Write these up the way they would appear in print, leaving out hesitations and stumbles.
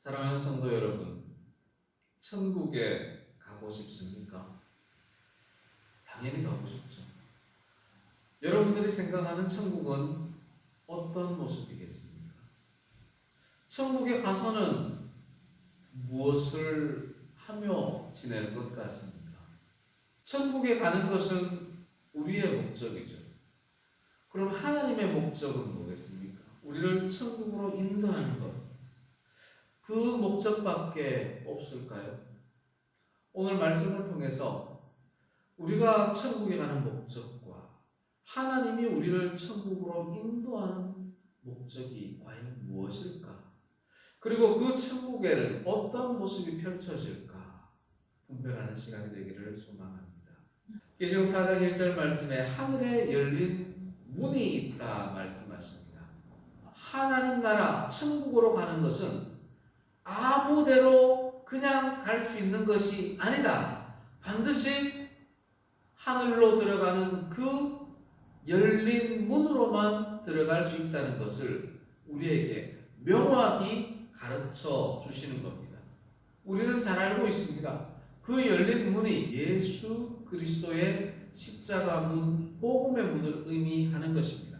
사랑하는 성도 여러분, 천국에 가고 싶습니까? 당연히 가고 싶죠. 여러분들이 생각하는 천국은 어떤 모습이겠습니까? 천국에 가서는 무엇을 하며 지낼 것 같습니까? 천국에 가는 것은 우리의 목적이죠. 그럼 하나님의 목적은 뭐겠습니까? 우리를 천국으로 인도하는 것. 그 목적밖에 없을까요? 오늘 말씀을 통해서 우리가 천국에 가는 목적과 하나님이 우리를 천국으로 인도하는 목적이 과연 무엇일까? 그리고 그 천국에는 어떤 모습이 펼쳐질까? 분별하는 시간이 되기를 소망합니다. 계시록 4장 1절 말씀에 하늘에 열린 문이 있다 말씀하십니다. 하나님 나라 천국으로 가는 것은 아무데로 그냥 갈 수 있는 것이 아니다. 반드시 하늘로 들어가는 그 열린 문으로만 들어갈 수 있다는 것을 우리에게 명확히 가르쳐 주시는 겁니다. 우리는 잘 알고 있습니다. 그 열린 문이 예수 그리스도의 십자가 문, 복음의 문을 의미하는 것입니다.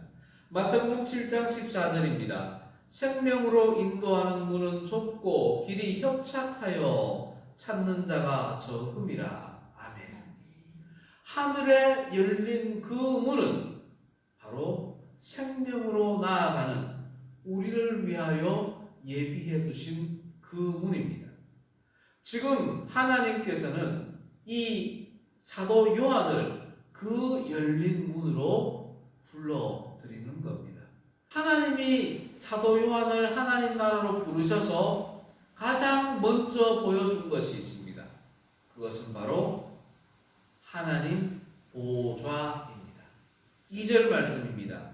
마태복음 7장 14절입니다. 생명으로 인도하는 문은 좁고 길이 협착하여 찾는 자가 적음이라. 아멘. 하늘에 열린 그 문은 바로 생명으로 나아가는 우리를 위하여 예비해 두신 그 문입니다. 지금 하나님께서는 이 사도 요한을 그 열린 문으로 불러드리는 겁니다. 하나님이 사도 요한을 하나님 나라로 부르셔서 가장 먼저 보여준 것이 있습니다. 그것은 바로 하나님 보좌입니다. 2절 말씀입니다.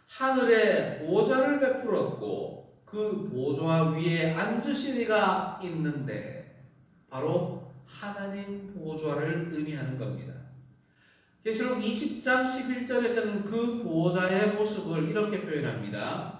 하늘에 보좌를 베풀었고 그 보좌 위에 앉으신 이가 있는데 바로 하나님 보좌를 의미하는 겁니다. 계시록 20장 11절에서는 그 보좌의 모습을 이렇게 표현합니다.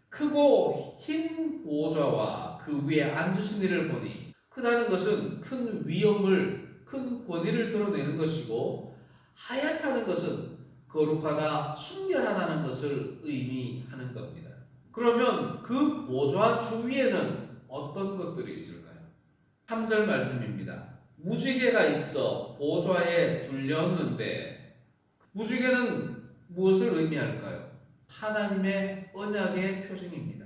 크고 흰 보좌와 그 위에 앉으신 이를 보니, 크다는 것은 큰 위엄을, 큰 권위를 드러내는 것이고, 하얗다는 것은 거룩하다, 순결하다는 것을 의미하는 겁니다. 그러면 그 보좌 주위에는 어떤 것들이 있을까요? 3절 말씀입니다. 무지개가 있어 보좌에 둘렸는데, 무지개는 무엇을 의미할까요? 하나님의 언약의 표징입니다.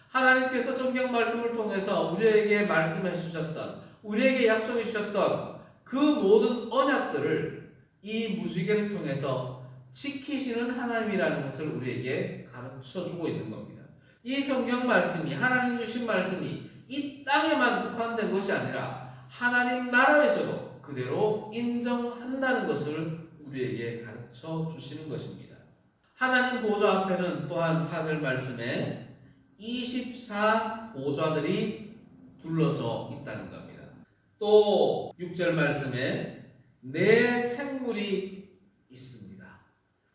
하나님께서 성경 말씀을 통해서 우리에게 말씀해 주셨던, 우리에게 약속해 주셨던 그 모든 언약들을 이 무지개를 통해서 지키시는 하나님이라는 것을 우리에게 가르쳐 주고 있는 겁니다. 이 성경 말씀이, 하나님 주신 말씀이 이 땅에만 국한된 것이 아니라 하나님 나라에서도 그대로 인정한다는 것을 우리에게 가르쳐 주시는 것입니다. 하나님 보좌 앞에는 또한 4절 말씀에 24 보좌들이 둘러져 있다는 겁니다. 또 6절 말씀에 네 생물이 있습니다.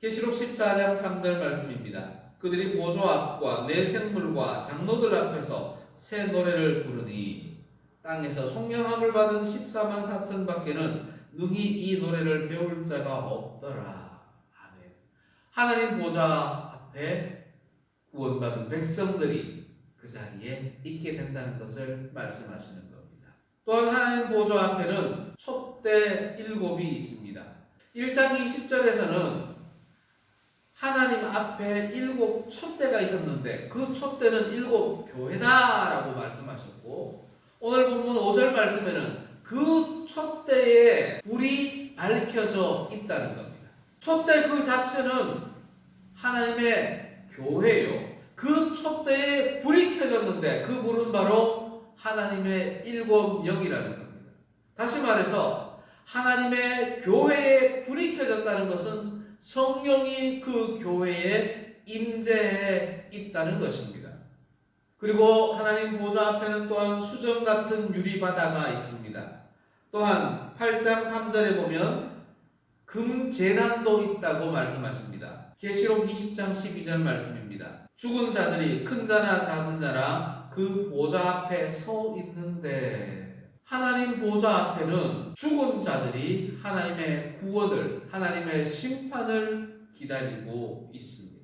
계시록 14장 3절 말씀입니다. 그들이 보좌 앞과 네 생물과 장로들 앞에서 새 노래를 부르니 땅에서 송영함을 받은 14만 4천 밖에는 능히 이 노래를 배울 자가 없더라. 아멘. 하나님 보좌 앞에 구원받은 백성들이 그 자리에 있게 된다는 것을 말씀하시는 겁니다. 또한 하나님 보좌 앞에는 촛대 7이 있습니다. 1장 20절에서는 하나님 앞에 7 촛대가 있었는데 그 촛대는 7 교회다라고 말씀하셨고, 오늘 본문 5절 말씀에는 그 촛대에 불이 밝혀져 있다는 겁니다. 촛대 그 자체는 하나님의 교회요. 그 촛대에 불이 켜졌는데 그 불은 바로 하나님의 7 영이라는 겁니다. 다시 말해서 하나님의 교회에 불이 켜졌다는 것은 성령이 그 교회에 임재해 있다는 것입니다. 그리고 하나님 보좌 앞에는 또한 수정 같은 유리바다가 있습니다. 또한 8장 3절에 보면 금제단도 있다고 말씀하십니다. 계시록 20장 12절 말씀입니다. 죽은 자들이 큰 자나 작은 자나 그 보좌 앞에 서 있는데 하나님 보좌 앞에는 죽은 자들이 하나님의 구원을, 하나님의 심판을 기다리고 있습니다.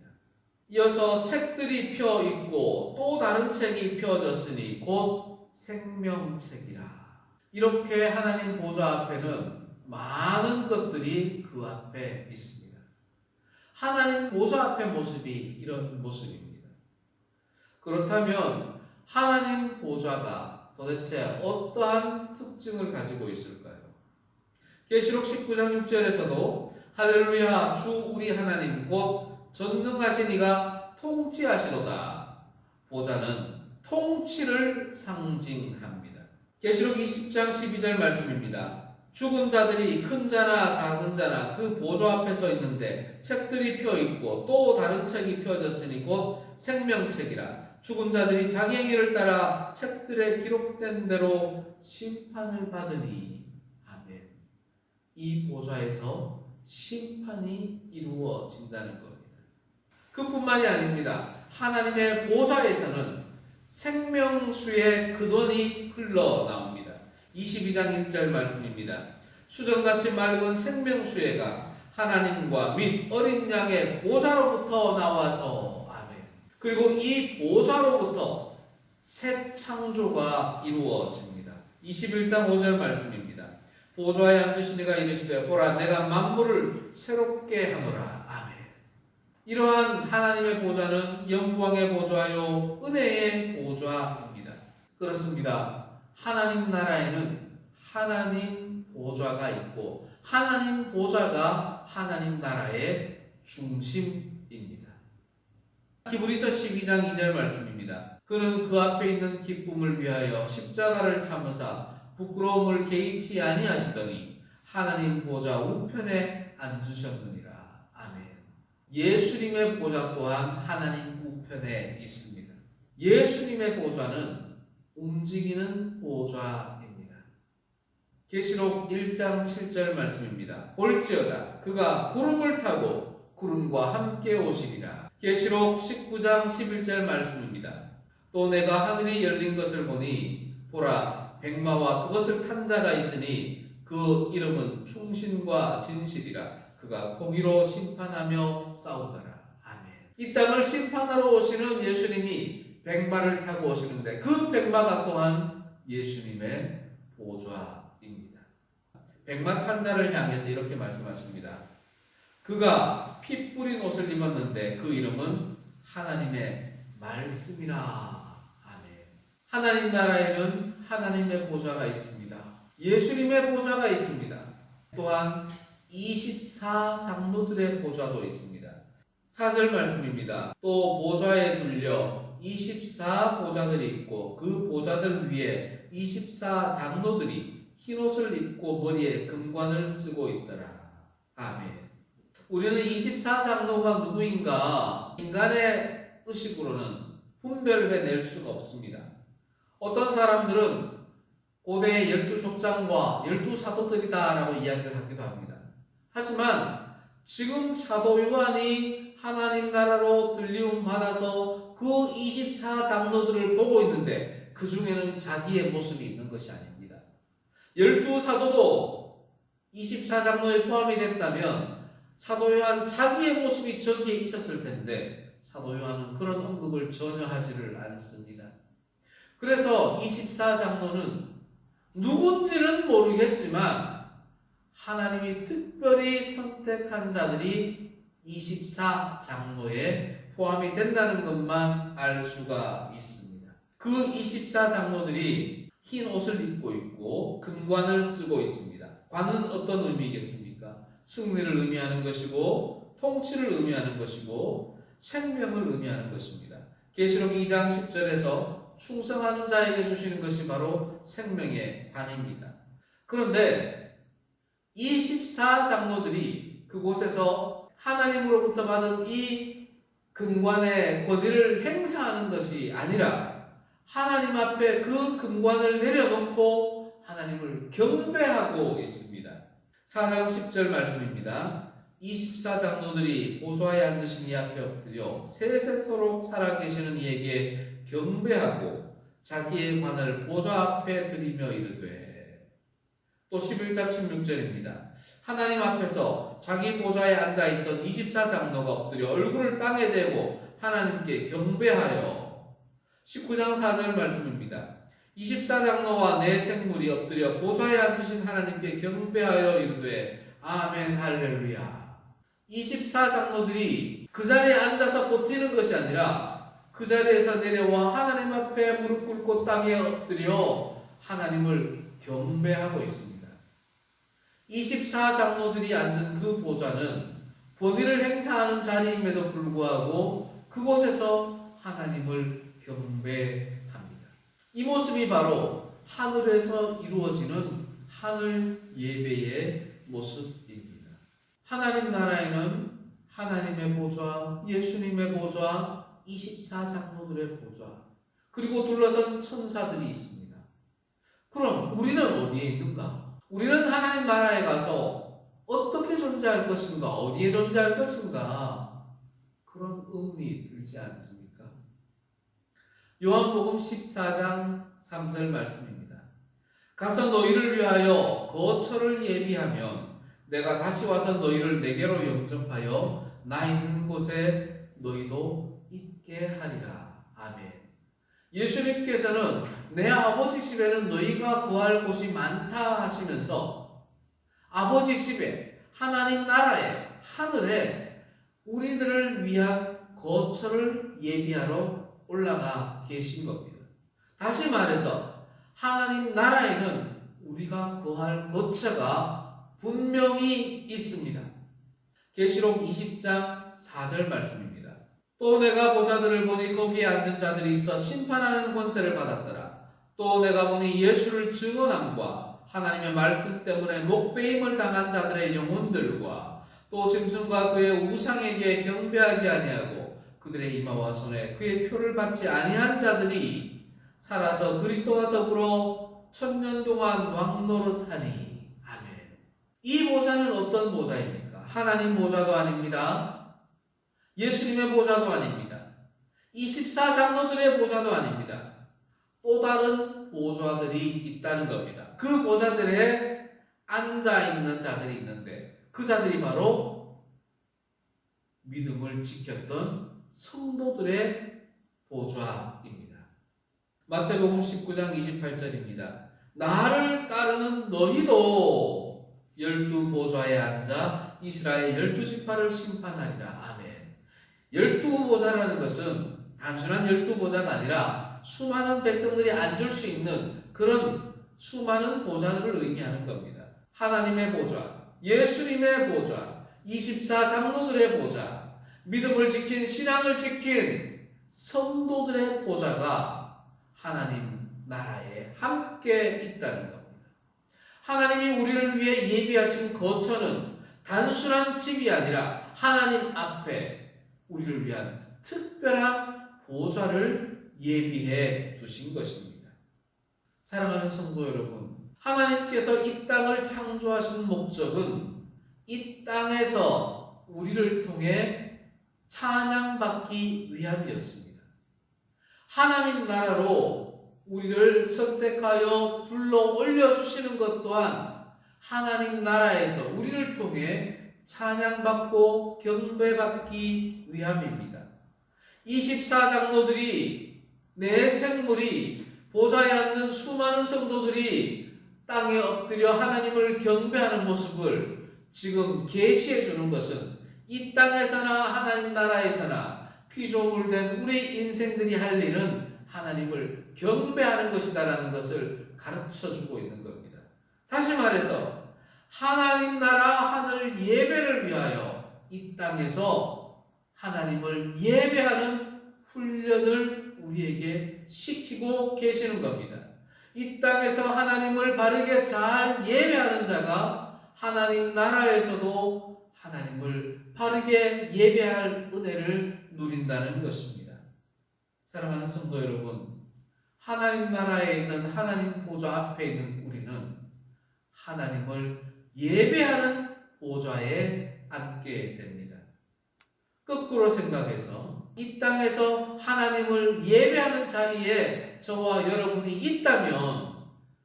이어서 책들이 펴 있고 또 다른 책이 펴졌으니 곧 생명책이라. 이렇게 하나님 보좌 앞에는 많은 것들이 그 앞에 있습니다. 하나님 보좌 앞의 모습이 이런 모습입니다. 그렇다면 하나님 보좌가 도대체 어떠한 특징을 가지고 있을까요? 계시록 19장 6절에서도 할렐루야 주 우리 하나님 곧 전능하신 이가 통치하시도다. 보좌는 통치를 상징합니다. 계시록 20장 12절 말씀입니다. 죽은 자들이 큰 자나 작은 자나 그 보좌 앞에 서 있는데 책들이 펴 있고 또 다른 책이 펴졌으니 곧 생명책이라. 죽은 자들이 자기 행위를 따라 책들에 기록된 대로 심판을 받으니. 아멘. 이 보좌에서 심판이 이루어진다는 겁니다. 그뿐만이 아닙니다. 하나님의 보좌에서는 생명수의 근원이 흘러나옵니다. 22장 1절 말씀입니다. 수정같이 맑은 생명수혜가 하나님과 및 어린 양의 보좌로부터 나와서. 아멘. 그리고 이 보좌로부터 새 창조가 이루어집니다. 21장 5절 말씀입니다. 보좌에 앉으신 이가 이르시되 보라 내가 만물을 새롭게 하노라. 아멘. 이러한 하나님의 보좌는 영광의 보좌요 은혜의 보좌입니다. 그렇습니다. 하나님 나라에는 하나님 보좌가 있고 하나님 보좌가 하나님 나라의 중심입니다. 히브리서 12장 2절 말씀입니다. 그는 그 앞에 있는 기쁨을 위하여 십자가를 참으사 부끄러움을 개의치 아니하시더니 하나님 보좌 우편에 앉으셨느니라. 아멘. 예수님의 보좌 또한 하나님 우편에 있습니다. 예수님의 보좌는 움직이는 보좌입니다. 계시록 1장 7절 말씀입니다. 볼지어다 그가 구름을 타고 구름과 함께 오시리라. 계시록 19장 11절 말씀입니다. 또 내가 하늘이 열린 것을 보니 보라 백마와 그것을 탄 자가 있으니 그 이름은 충신과 진실이라. 그가 공의로 심판하며 싸우더라. 아멘. 이 땅을 심판하러 오시는 예수님이 백마를 타고 오시는데 그 백마가 또한 예수님의 보좌입니다. 백마 탄 자를 향해서 이렇게 말씀하십니다. 그가 피 뿌린 옷을 입었는데 그 이름은 하나님의 말씀이라. 아멘. 하나님 나라에는 하나님의 보좌가 있습니다. 예수님의 보좌가 있습니다. 또한 24장로들의 보좌도 있습니다. 4절 말씀입니다. 또 보좌에 둘려 24보좌들이 있고 그 보좌들 위에 24장로들이 흰옷을 입고 머리에 금관을 쓰고 있더라. 아멘. 우리는 24장로가 누구인가 인간의 의식으로는 분별해낼 수가 없습니다. 어떤 사람들은 고대의 12족장과 12사도들이다 라고 이야기를 하기도 합니다. 하지만 지금 사도 요한이 하나님 나라로 들리움 받아서 그 24장로들을 보고 있는데 그 중에는 자기의 모습이 있는 것이 아닙니다. 12사도도 24장로에 포함이 됐다면 사도 요한 자기의 모습이 저기에 있었을 텐데 사도 요한은 그런 언급을 전혀 하지를 않습니다. 그래서 24장로는 누군지는 모르겠지만 하나님이 특별히 선택한 자들이 24장로에 포함이 된다는 것만 알 수가 있습니다. 그 24장로들이 흰 옷을 입고 있고 금관을 쓰고 있습니다. 관은 어떤 의미겠습니까? 승리를 의미하는 것이고 통치를 의미하는 것이고 생명을 의미하는 것입니다. 계시록 2장 10절에서 충성하는 자에게 주시는 것이 바로 생명의 관입니다. 그런데 24장로들이 그곳에서 하나님으로부터 받은 이 금관의 권위를 행사하는 것이 아니라 하나님 앞에 그 금관을 내려놓고 하나님을 경배하고 있습니다. 4장 10절 말씀입니다. 24장로들이 보좌에 앉으신 이 앞에 엎드려 세세토록 살아계시는 이에게 경배하고 자기의 관을 보좌 앞에 들이며 이르되. 또 11장 16절입니다. 하나님 앞에서 자기 보좌에 앉아있던 24장로가 엎드려 얼굴을 땅에 대고 하나님께 경배하여. 19장 4절 말씀입니다. 24장로와 네 생물이 엎드려 보좌에 앉으신 하나님께 경배하여 이르되 아멘 할렐루야. 24장로들이 그 자리에 앉아서 버티는 것이 아니라 그 자리에서 내려와 하나님 앞에 무릎 꿇고 땅에 엎드려 하나님을 경배하고 있습니다. 24장로들이 앉은 그 보좌는 본의를 행사하는 자리임에도 불구하고 그곳에서 하나님을 경배합니다. 이 모습이 바로 하늘에서 이루어지는 하늘 예배의 모습입니다. 하나님 나라에는 하나님의 보좌, 예수님의 보좌, 24장로들의 보좌, 그리고 둘러선 천사들이 있습니다. 그럼 우리는 어디에 있는가? 우리는 하나님 나라에 가서 어떻게 존재할 것인가? 어디에 존재할 것인가? 그런 의문이 들지 않습니까? 요한복음 14장 3절 말씀입니다. 가서 너희를 위하여 거처를 예비하면 내가 다시 와서 너희를 내게로 영접하여 나 있는 곳에 너희도 있게 하리라. 아멘. 예수님께서는 내 아버지 집에는 너희가 거할 곳이 많다 하시면서 아버지 집에, 하나님 나라에, 하늘에 우리들을 위한 거처를 예비하러 올라가 계신 겁니다. 다시 말해서 하나님 나라에는 우리가 거할 거처가 분명히 있습니다. 계시록 20장 4절 말씀입니다. 또 내가 보자들을 보니 거기에 앉은 자들이 있어 심판하는 권세를 받았더라. 또 내가 보니 예수를 증언함과 하나님의 말씀 때문에 목배임을 당한 자들의 영혼들과 또 짐승과 그의 우상에게 경배하지 아니하고 그들의 이마와 손에 그의 표를 받지 아니한 자들이 살아서 그리스도와 더불어 천년 동안 왕노릇하니. 아멘. 이 보좌는 어떤 보좌입니까? 하나님 보좌도 아닙니다. 예수님의 보좌도 아닙니다. 24장로들의 보좌도 아닙니다. 또 다른 보좌들이 있다는 겁니다. 그 보좌들에 앉아있는 자들이 있는데 그 자들이 바로 믿음을 지켰던 성도들의 보좌입니다. 마태복음 19장 28절입니다. 나를 따르는 너희도 12보좌에 앉아 이스라엘 12지파를 심판하리라. 아멘. 12보좌라는 것은 단순한 12보좌가 아니라 수많은 백성들이 앉을 수 있는 그런 수많은 보좌들을 의미하는 겁니다. 하나님의 보좌, 예수님의 보좌, 24장로들의 보좌, 믿음을 지킨, 신앙을 지킨 성도들의 보좌가 하나님 나라에 함께 있다는 겁니다. 하나님이 우리를 위해 예비하신 거처는 단순한 집이 아니라 하나님 앞에 우리를 위한 특별한 보좌를 예비해 두신 것입니다. 사랑하는 성도 여러분, 하나님께서 이 땅을 창조하신 목적은 이 땅에서 우리를 통해 찬양받기 위함이었습니다. 하나님 나라로 우리를 선택하여 불러 올려주시는 것 또한 하나님 나라에서 우리를 통해 찬양받고 경배받기 위함입니다. 24장로들이, 네 생물이, 보좌에 앉은 수많은 성도들이 땅에 엎드려 하나님을 경배하는 모습을 지금 계시해 주는 것은 이 땅에서나 하나님 나라에서나 피조물된 우리 인생들이 할 일은 하나님을 경배하는 것이다라는 것을 가르쳐 주고 있는 겁니다. 다시 말해서 하나님 나라 하늘 예배를 위하여 이 땅에서 하나님을 예배하는 훈련을 우리에게 시키고 계시는 겁니다. 이 땅에서 하나님을 바르게 잘 예배하는 자가 하나님 나라에서도 하나님을 바르게 예배할 은혜를 누린다는 것입니다. 사랑하는 성도 여러분, 하나님 나라에 있는 하나님 보좌 앞에 있는 우리는 하나님을 예배하는 보좌에 앉게 됩니다. 거꾸로 생각해서 이 땅에서 하나님을 예배하는 자리에 저와 여러분이 있다면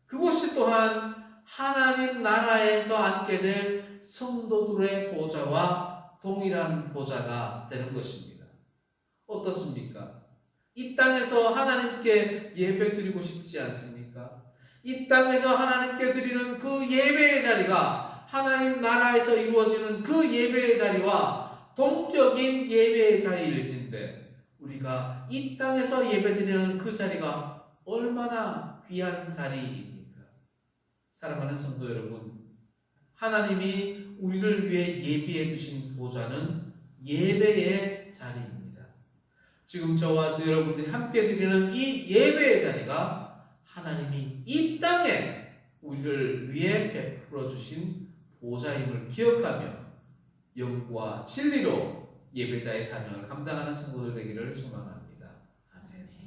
그곳이 또한 하나님 나라에서 앉게 될 성도들의 보좌와 동일한 보좌가 되는 것입니다. 어떻습니까? 이 땅에서 하나님께 예배 드리고 싶지 않습니까? 이 땅에서 하나님께 드리는 그 예배의 자리가 하나님 나라에서 이루어지는 그 예배의 자리와 동격인 예배의 자리일진데 우리가 이 땅에서 예배드리는 그 자리가 얼마나 귀한 자리입니까? 사랑하는 성도 여러분, 하나님이 우리를 위해 예비해 두신 보좌는 예배의 자리입니다. 지금 저와 여러분들이 함께 드리는 이 예배의 자리가 하나님이 이 땅에 우리를 위해 베풀어 주신 보좌임을 기억하며 영과 진리로 예배자의 사명을 감당하는 성도들 되기를 소망합니다.